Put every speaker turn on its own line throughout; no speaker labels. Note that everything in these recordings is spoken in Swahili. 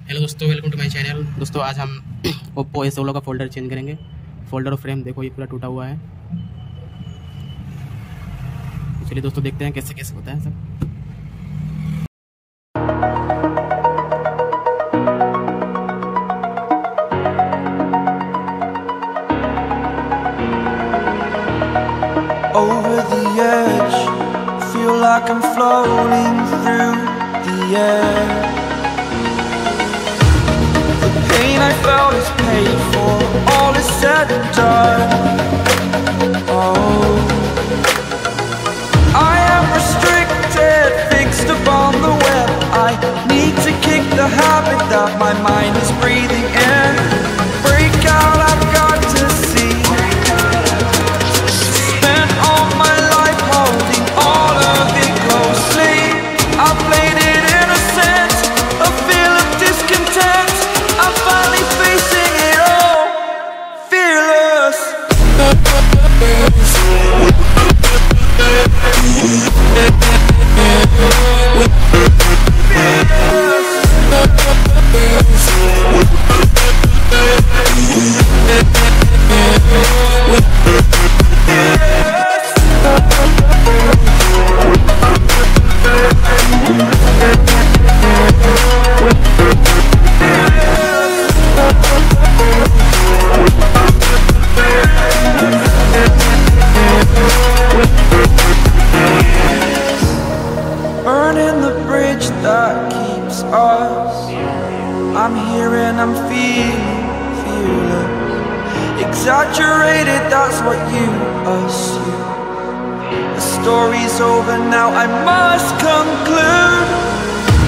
हेलो दोस्तों, welcome to my channel. दोस्तों आज हम Oppo A16 का फोल्डर चेंज करेंगे। फोल्डर और फ्रेम देखो ये पूरा टूटा हुआ है। चलिए दोस्तों देखते हैं कैसे कैसे होता है सब।
Over the edge, feel like I'm floating through the air. The pain I felt is paid for, all is said and done. Oh, I am restricted, fixed upon the web. I need to kick the habit that my mind is breathing in. Break out, I've got to see. Spent all my life holding all of it closely. I played it innocent, a feel of discontent. I'm finally facing it all, fearless. Burning the bridge that keeps us. I'm here and I'm feeling fearless. Exaggerated, that's what you assume. The story's over now, I must conclude.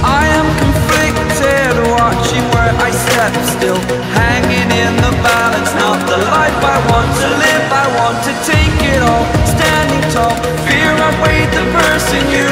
I am conflicted, watching where I step still, hanging in the balance. Not the life I want to live, I want to take it all. Standing tall, fear I weighed the person you